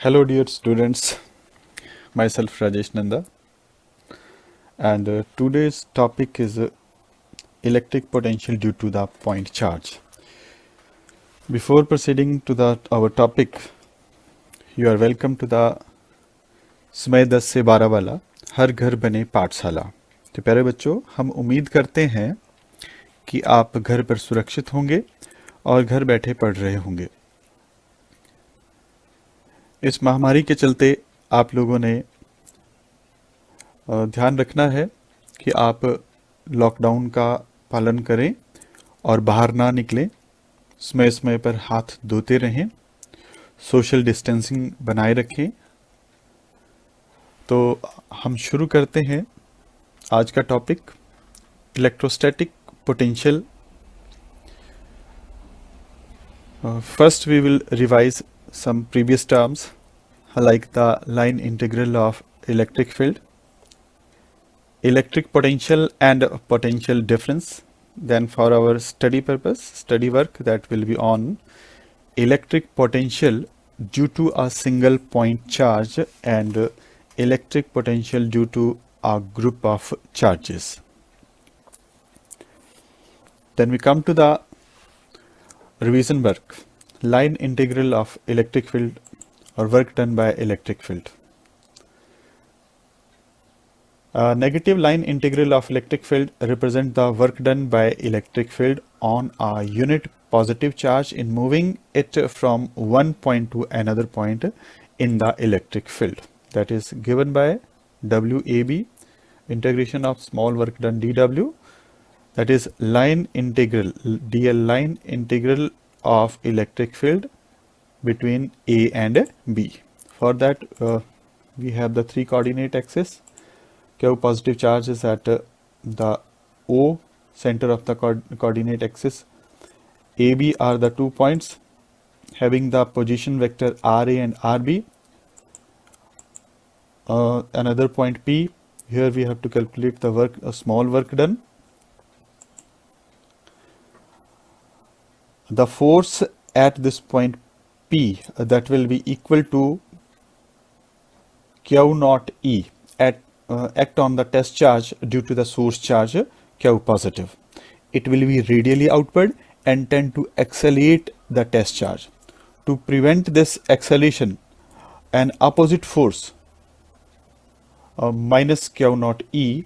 Hello, dear students. Myself Rajesh Nanda, and today's topic is electric potential due to the point charge. Before proceeding to our topic, you are welcome to the समय 10 से 12 वाला हर घर बने पाठशाला। तो प्यारे बच्चों, हम उम्मीद करते हैं कि आप घर पर सुरक्षित होंगे और घर बैठे पढ़ रहे होंगे। इस महामारी के चलते आप लोगों ने ध्यान रखना है कि आप लॉकडाउन का पालन करें और बाहर ना निकलें, समय समय पर हाथ धोते रहें, सोशल डिस्टेंसिंग बनाए रखें। तो हम शुरू करते हैं आज का topic, electrostatic potential. First we will revise some previous terms like the line integral of electric field, electric potential and potential difference. Then for our study purpose, study work, that will be on electric potential due to a single point charge and electric potential due to a group of charges. Then we come to the revision work, line integral of electric field or work done by electric field. Negative line integral of electric field represent the work done by electric field on a unit positive charge in moving it from one point to another point in the electric field. That is given by WAB, integration of small work done dW, that is line integral, DL, line integral of electric field between A and B. For that we have the three coordinate axes. Q positive charge is at the O center of the coordinate axis. AB are the 2 points having the position vector RA and RB. Another point P, here we have to calculate the work, small work done. The force at this point P, that will be equal to Q naught E at act on the test charge due to the source charge Q positive. It will be radially outward and tend to accelerate the test charge. To prevent this acceleration, an opposite force minus Q naught E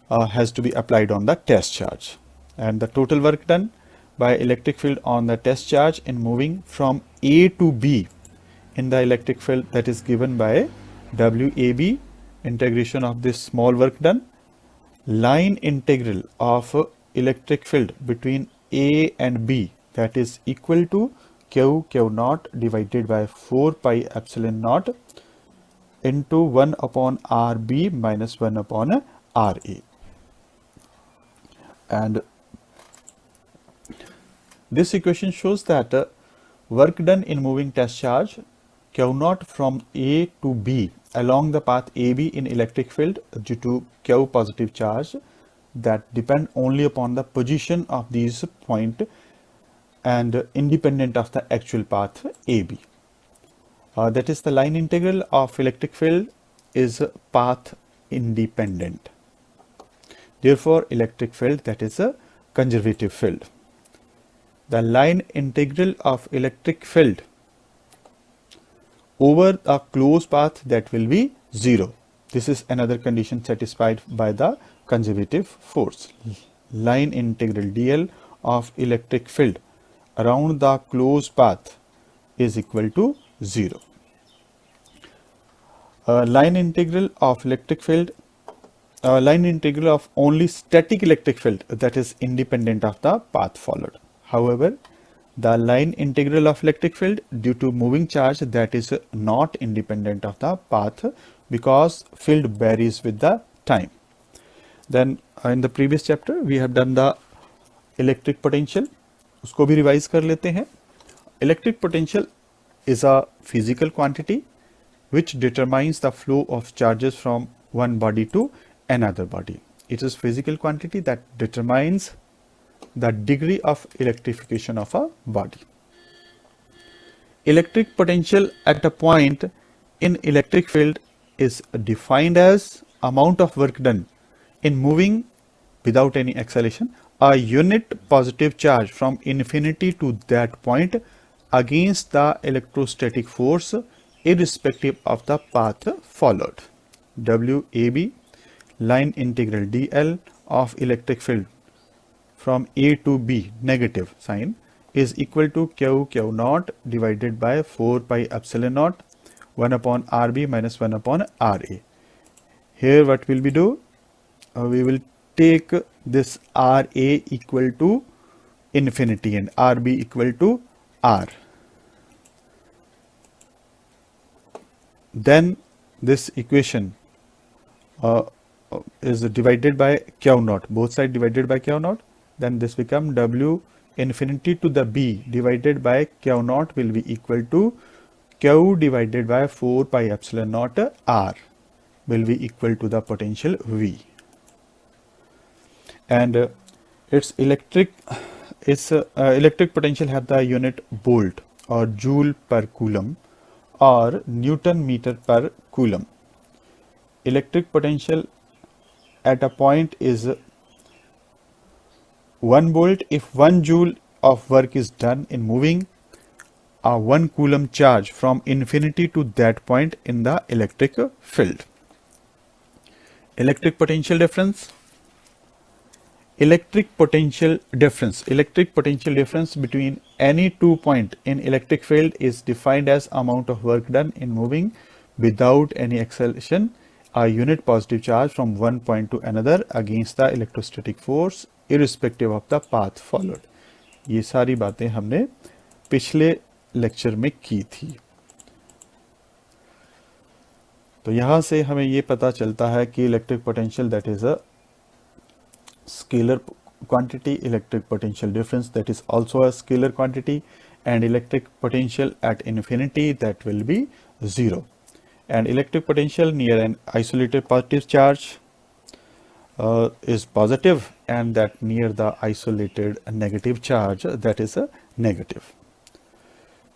has to be applied on the test charge. And the total work done by electric field on the test charge in moving from A to B in the electric field, that is given by WAB, integration of this small work done, line integral of electric field between A and B, that is equal to Q naught divided by 4 pi epsilon naught into 1 upon RB minus 1 upon RA. And this equation shows that work done in moving test charge Q naught from A to B along the path AB in electric field due to Q positive charge that depend only upon the position of these point and independent of the actual path AB. That is, the line integral of electric field is path independent. Therefore, electric field, that is a conservative field. The line integral of electric field over a closed path, that will be 0. This is another condition satisfied by the conservative force. Line integral DL of electric field around the closed path is equal to 0. Line integral of electric field, line integral of only static electric field, that is independent of the path followed. However, the line integral of electric field due to moving charge, that is not independent of the path because field varies with the time. Then in the previous chapter we have done the electric potential, उसको भी revise कर लेते हैं. Electric potential is a physical quantity which determines the flow of charges from one body to another body. It is physical quantity that determines the degree of electrification of a body. Electric potential at a point in electric field is defined as amount of work done in moving without any acceleration a unit positive charge from infinity to that point against the electrostatic force irrespective of the path followed. WAB, line integral dl of electric field from A to B, negative sign, is equal to q naught divided by 4 pi epsilon naught 1 upon RB minus 1 upon RA. Here what will we do? We will take this RA equal to infinity and RB equal to R. Then this equation is divided by q naught, both sides divided by q naught. Then this become W infinity to the B divided by q naught will be equal to q divided by 4 pi epsilon naught R will be equal to the potential V. And its electric potential have the unit volt or joule per coulomb or Newton meter per coulomb. Electric potential at a point is 1 volt if 1 joule of work is done in moving a 1 coulomb charge from infinity to that point in the electric field. Electric potential difference. Electric potential difference between any 2 points in electric field is defined as amount of work done in moving without any acceleration a unit positive charge from one point to another against the electrostatic force irrespective of the path followed. ये सारी बातें हमने पिछले lecture में की थी. तो यहाँ से हमें ये पता चलता है कि electric potential that is a scalar quantity, electric potential difference that is also a scalar quantity, and electric potential at infinity that will be 0. And electric potential near an isolated positive charge is positive, and that near the isolated negative charge that is a negative.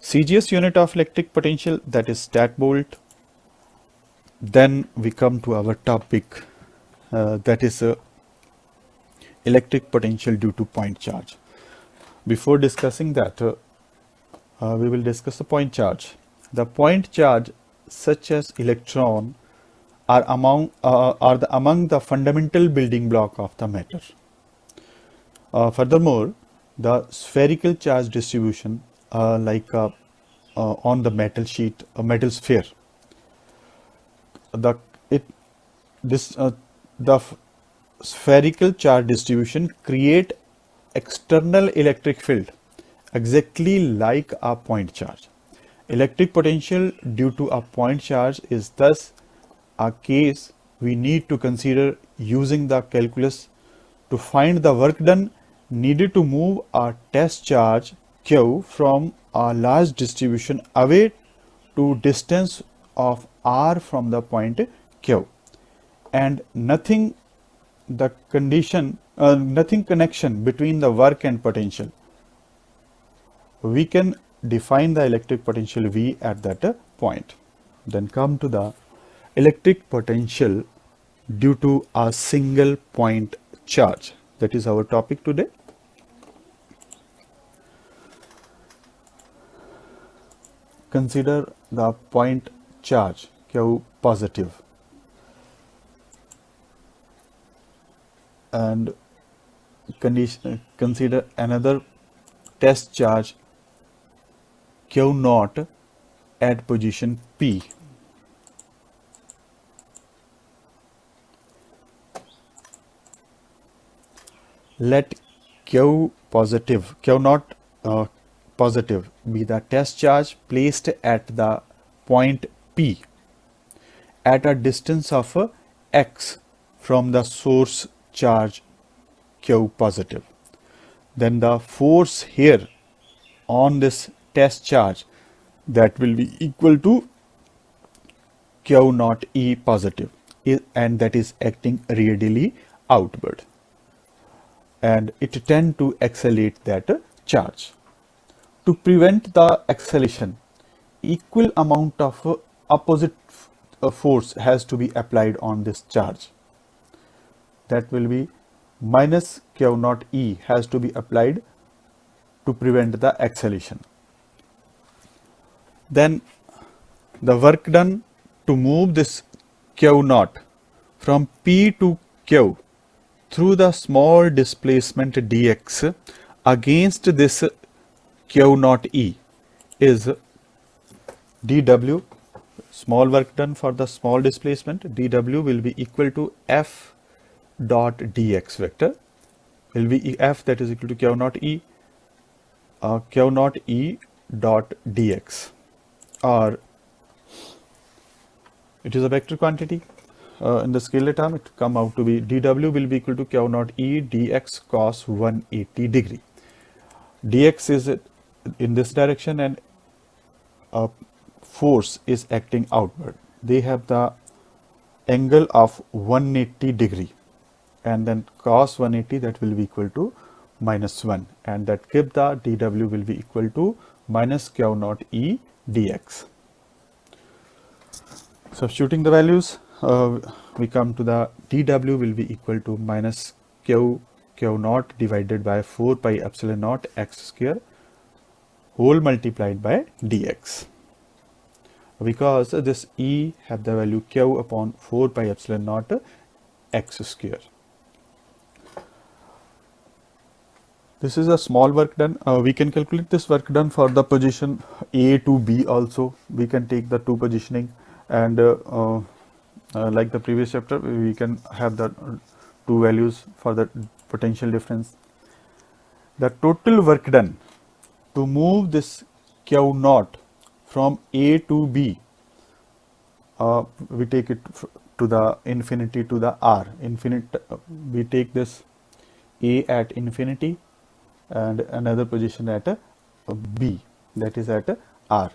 CGS unit of electric potential that is stat volt. Then we come to our topic that is electric potential due to point charge. Before discussing that, we will discuss the point charge. The point charge, such as electron, are among the fundamental building block of the matter. Furthermore, the spherical charge distribution, like on the metal sheet, a metal sphere, the spherical charge distribution create external electric field exactly like a point charge. Electric potential due to a point charge is thus a case we need to consider using the calculus to find the work done needed to move a test charge Q from a large distribution away to distance of R from the point Q, and nothing connection between the work and potential. We can define the electric potential V at that point. Then come to the electric potential due to a single point charge. That is our topic today. Consider the point charge Q positive and consider another test charge Q naught at position P. Let Q naught positive be the test charge placed at the point P at a distance of x from the source charge Q positive. Then the force here on this test charge that will be equal to Q naught E positive, and that is acting radially outward, and it tend to accelerate that charge. To prevent the acceleration, equal amount of opposite force has to be applied on this charge. That will be minus Q naught E has to be applied to prevent the acceleration. Then the work done to move this Q naught from P to Q through the small displacement dx against this Q naught E is dw. Small work done for the small displacement, dw will be equal to F dot dx vector, will be F, that is equal to Q naught E, Q naught E dot dx, or it is a vector quantity. In the scalar term, it come out to be dw will be equal to Q naught E dx cos 180 degree. Dx is in this direction and a force is acting outward. They have the angle of 180 degree, and then cos 180, that will be equal to minus 1, and that give the dw will be equal to minus Q naught E dx. Substituting the values, we come to the dw will be equal to minus Q naught divided by 4 pi epsilon naught x square whole multiplied by dx, because this E have the value Q upon 4 pi epsilon naught x square. This is a small work done. We can calculate this work done for the position A to B also. We can take the two positioning, and like the previous chapter, we can have the two values for the potential difference. The total work done to move this Q naught from A to B, we take it to the infinity to the R. We take this A at infinity and another position at B, that is at R.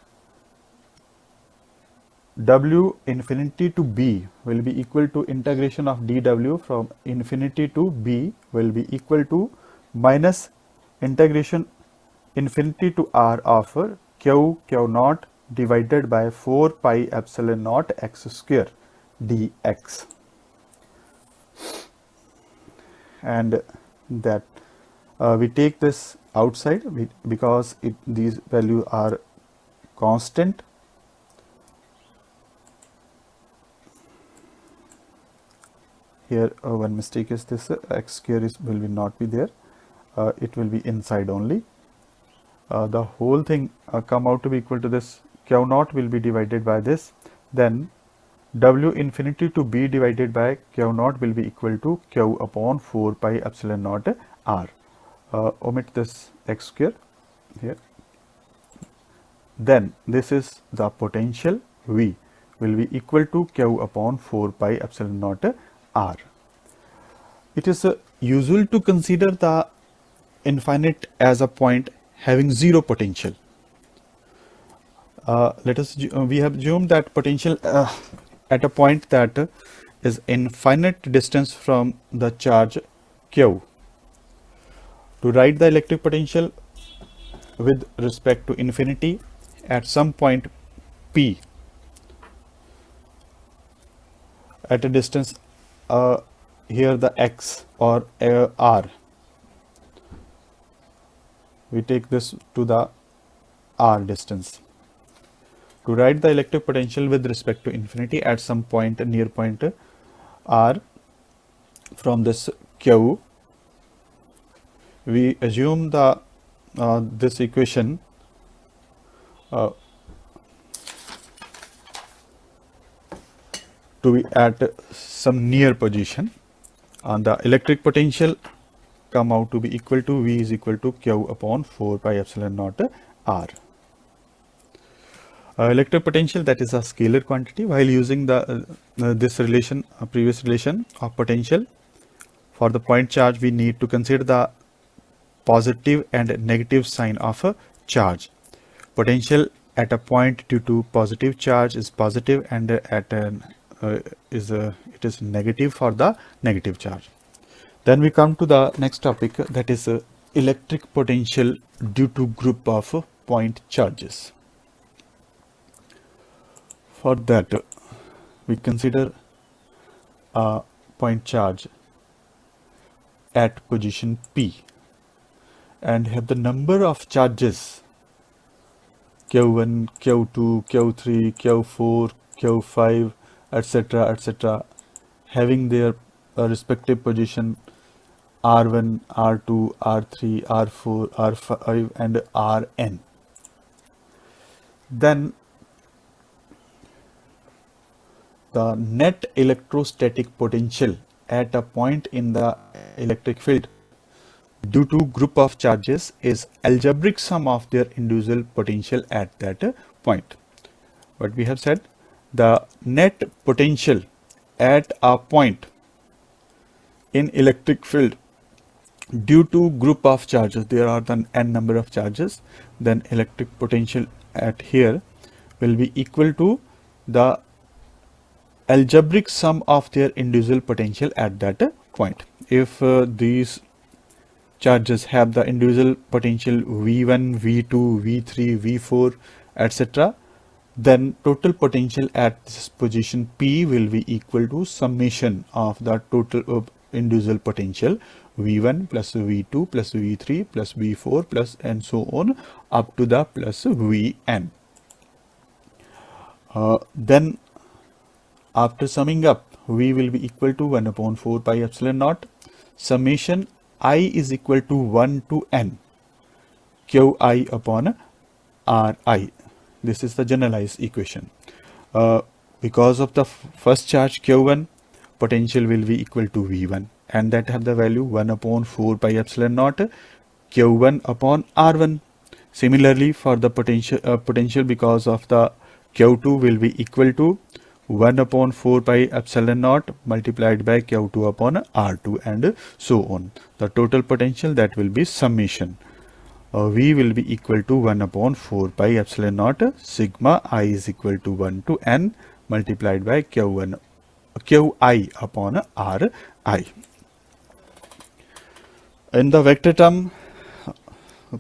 W infinity to B will be equal to integration of dw from infinity to B will be equal to minus integration infinity to R of Q naught divided by 4 pi epsilon naught x square dx, and that we take this outside because these values are constant. Here one mistake is this x square will not be there, it will be inside only. The whole thing come out to be equal to this Q naught will be divided by this, then W infinity to B divided by Q naught will be equal to Q upon 4 pi epsilon naught R. Omit this x square here. Then this is the potential V will be equal to Q upon 4 pi epsilon naught R. It is usual to consider the infinite as a point having zero potential. We have assumed that potential at a point that is infinite distance from the charge Q. To write the electric potential with respect to infinity at some point P at a distance here the x or R, we take this to the R distance. To write the electric potential with respect to infinity at some point near point R from this Q, we assume the this equation to be at some near position, and the electric potential come out to be equal to V is equal to Q upon 4 pi epsilon naught R. Electric potential, that is a scalar quantity. While using the this relation, previous relation of potential for the point charge, we need to consider the positive and negative sign of a charge. Potential at a point due to positive charge is positive, and at an it is negative for the negative charge. Then we come to the next topic, that is electric potential due to group of point charges. For that, we consider a point charge at position P and have the number of charges Q1, Q2, Q3, Q4, Q5, etc., having their respective position R1, R2, R3, R4, R5, and Rn. Then the net electrostatic potential at a point in the electric field due to group of charges is algebraic sum of their individual potential at that point. What we have said, the net potential at a point in electric field due to group of charges, there are the n number of charges, then electric potential at here will be equal to the algebraic sum of their individual potential at that point. If these charges have the individual potential V1, V2, V3, V4, etc., then total potential at this position P will be equal to summation of the total individual potential V1 plus V2 plus V3 plus V4 plus and so on up to the plus Vn. Then after summing up, V will be equal to 1 upon 4 pi epsilon naught summation I is equal to 1 to n Qi upon Ri. This is the generalized equation. Because of the first charge Q1, potential will be equal to V1 and that have the value 1 upon 4 pi epsilon naught Q1 upon R1. Similarly, for the potential because of the Q2 will be equal to 1 upon 4 pi epsilon naught multiplied by Q2 upon R2 and so on. The total potential that will be summation. V will be equal to 1 upon 4 pi epsilon naught sigma I is equal to 1 to n multiplied by Qi upon Ri. In the vector term,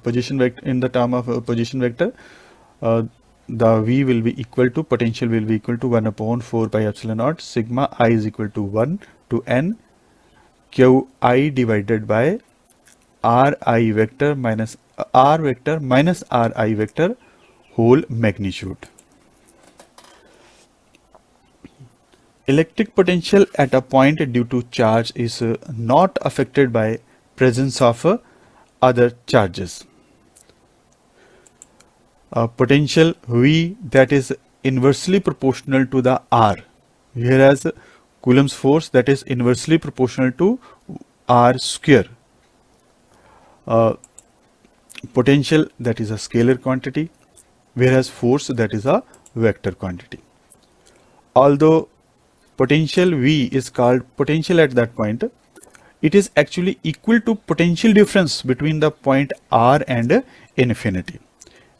position vector, in the term of position vector, the V will be equal to, potential will be equal to 1 upon 4 pi epsilon naught sigma I is equal to 1 to n Qi divided by Ri vector minus R vector minus Ri vector whole magnitude. Electric potential at a point due to charge is not affected by presence of other charges. Potential V that is inversely proportional to the R, whereas Coulomb's force that is inversely proportional to R square. Potential that is a scalar quantity, whereas force that is a vector quantity. Although potential V is called potential at that point, it is actually equal to potential difference between the point R and infinity.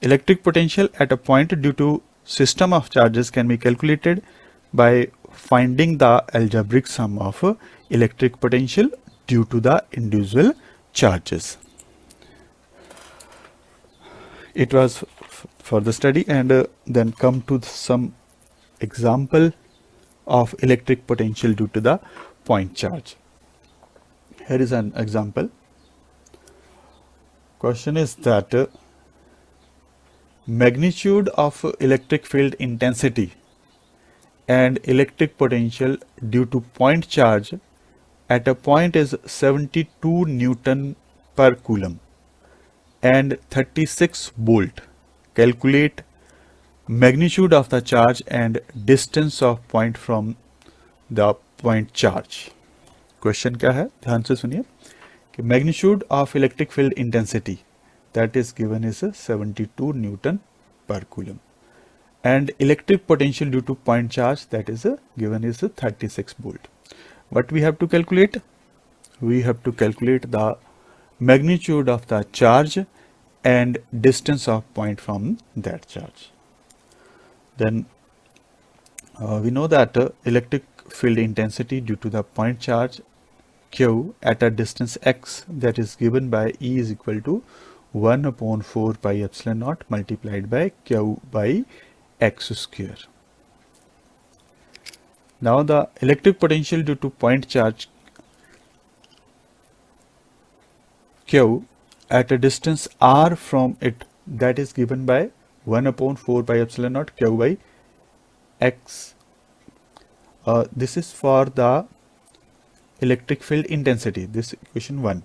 Electric potential at a point due to system of charges can be calculated by finding the algebraic sum of electric potential due to the individual charges. It was for the study, and then come to some example of electric potential due to the point charge. Here is an example. Question is that magnitude of electric field intensity and electric potential due to point charge at a point is 72 Newton per Coulomb and 36 volt. Calculate magnitude of the charge and distance of point from the point charge. Question क्या है, ध्यान से सुनिए कि magnitude of electric field intensity that is given is 72 Newton per Coulomb and electric potential due to point charge that is given is 36 volt. What we have to calculate? We have to calculate the magnitude of the charge and distance of point from that charge. Then we know that electric field intensity due to the point charge Q at a distance x that is given by E is equal to 1 upon 4 pi epsilon naught multiplied by Q by x square. Now the electric potential due to point charge Q at a distance r from it, that is given by 1 upon 4 pi epsilon naught Q by x. This is for the electric field intensity, this equation 1,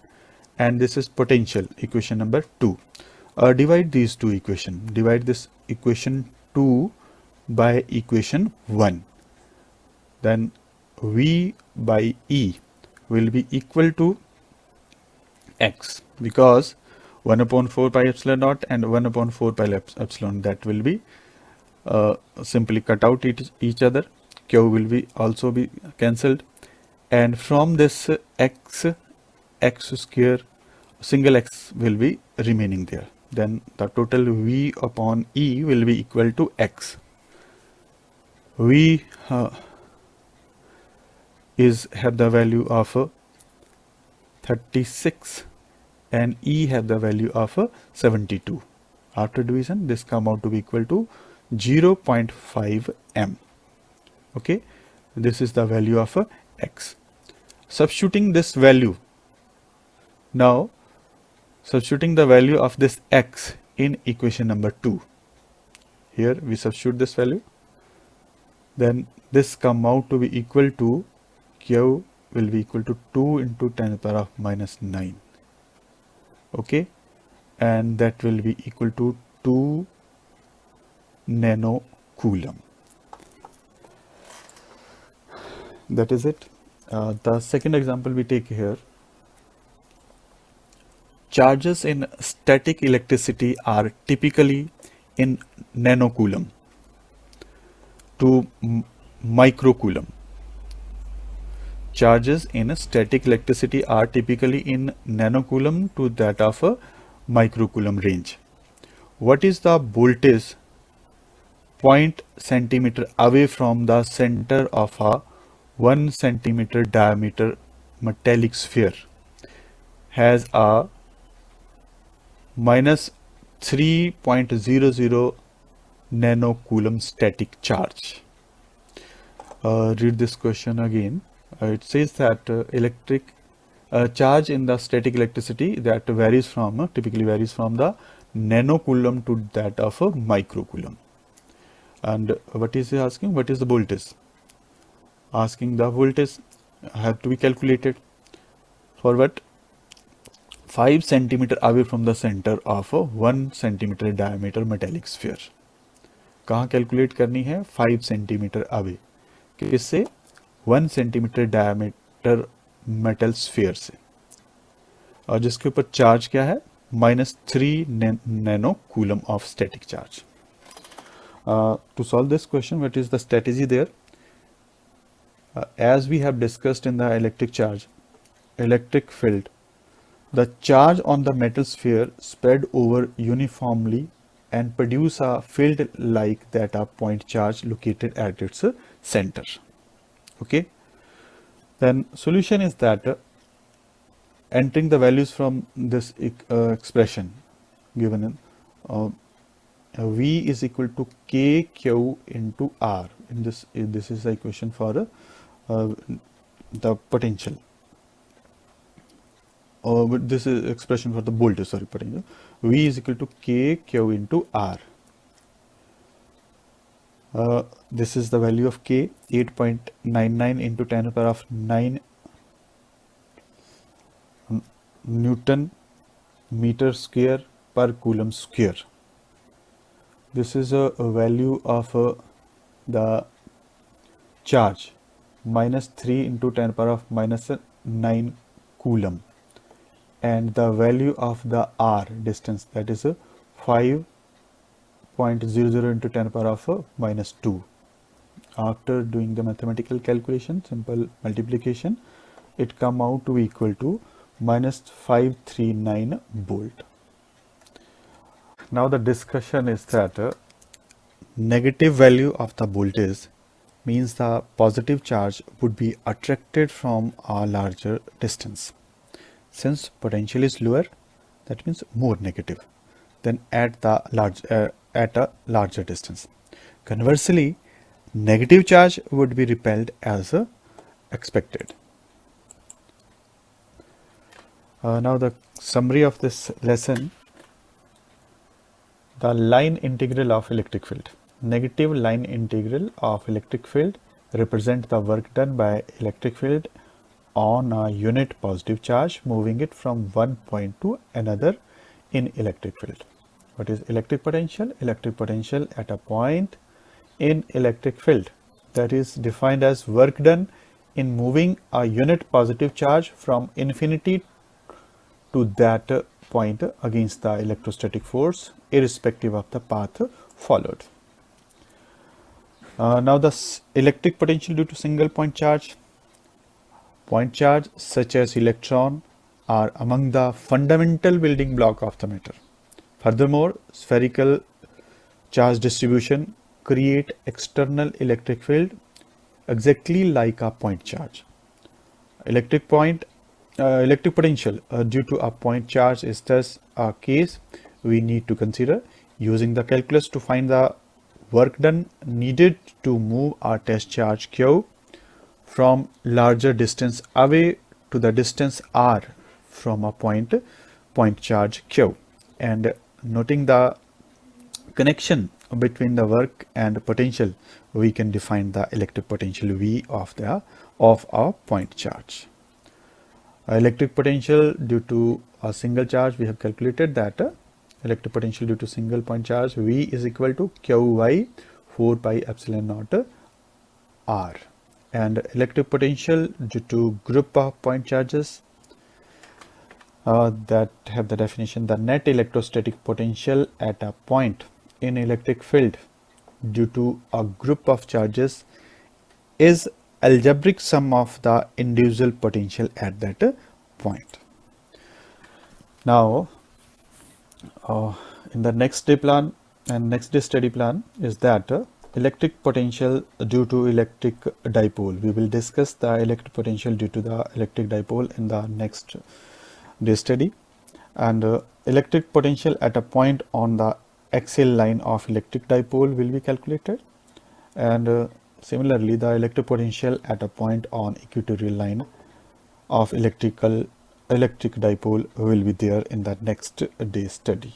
and this is potential, equation number 2. Divide these two equations. Divide this equation 2 by equation 1. Then V by E will be equal to x, because 1 upon 4 pi epsilon naught and 1 upon 4 pi epsilon, that will be simply cut out each other. Q will be also be cancelled, and from this x square, single x will be remaining there. Then the total V upon E will be equal to x. V have the value of 36 and E have the value of 72. After division, this come out to be equal to 0.5 m. Okay, this is the value of x. Substituting this value, now substituting the value of this x in equation number 2, here we substitute this value, then this come out to be equal to Q will be equal to 2 into 10 to the power of minus 9. Okay, and that will be equal to 2 nanocoulomb. That is it. The second example we take here. Charges in static electricity are typically in nanocoulomb to microcoulomb. Charges in static electricity are typically in nanocoulomb to that of a microcoulomb range. What is the voltage 0.0 centimeter away from the center of a 1 centimeter diameter metallic sphere has a minus 3.00 nanocoulomb static charge? Read this question again. It says that electric charge in the static electricity that varies from typically varies from the nanocoulomb to that of a microcoulomb. And what is he asking? What is the voltage? Asking the voltage have to be calculated for what? 5 centimeter away from the center of a 1 centimeter diameter metallic sphere. कहाँ calculate करनी है? 5 centimetre away. किससे? 1 centimetre diameter metal sphere से, और जिसके ऊपर charge क्या है? -3 nano coulomb of static charge. To solve this question, what is the strategy there? As we have discussed in the electric field, the charge on the metal sphere spread over uniformly and produce a field like that of point charge located at its center. Okay, then solution is that entering the values from this expression given in V is equal to KQ into R. In this is the equation for the potential. But this is expression for the voltage, sorry, potential. V is equal to KQ into R. This is the value of K, 8.99 into 10 to the power of 9 Newton meter square per coulomb square. This is a value of the charge, -3 into 10 to the power of -9 coulomb, and the value of the R distance, that is 5.00 into 10 to the power of -2. After doing the mathematical calculation, simple multiplication, it come out to equal to -539 volt. Now the discussion is that negative value of the voltage means the positive charge would be attracted from a larger distance. Since potential is lower, that means more negative than at a larger distance. Conversely, negative charge would be repelled as expected. Now the summary of this lesson. The line integral of electric field. Negative line integral of electric field represent the work done by electric field on a unit positive charge moving it from one point to another in electric field. What is electric potential? Electric potential at a point in electric field, that is defined as work done in moving a unit positive charge from infinity to that point against the electrostatic force irrespective of the path followed. Now the electric potential due to single point charge. Point charge such as electron are among the fundamental building block of the matter. Furthermore, spherical charge distribution create external electric field exactly like a point charge. Electric potential due to a point charge is thus a case we need to consider using the calculus to find the work done needed to move a test charge Q from larger distance away to the distance r from a point charge Q, and noting the connection between the work and potential, we can define the electric potential V of a point charge. Electric potential due to a single charge, we have calculated that electric potential due to single point charge V is equal to Q by 4 pi epsilon naught R, and electric potential due to group of point charges that have the definition: the net electrostatic potential at a point in electric field due to a group of charges is algebraic sum of the individual potential at that point. Now in the next day plan and next day study plan is that electric potential due to electric dipole. We will discuss the electric potential due to the electric dipole in the next day study, and electric potential at a point on the axial line of electric dipole will be calculated, and similarly the electric potential at a point on equatorial line of electric dipole will be there in the next day study.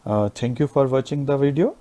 Thank you for watching the video.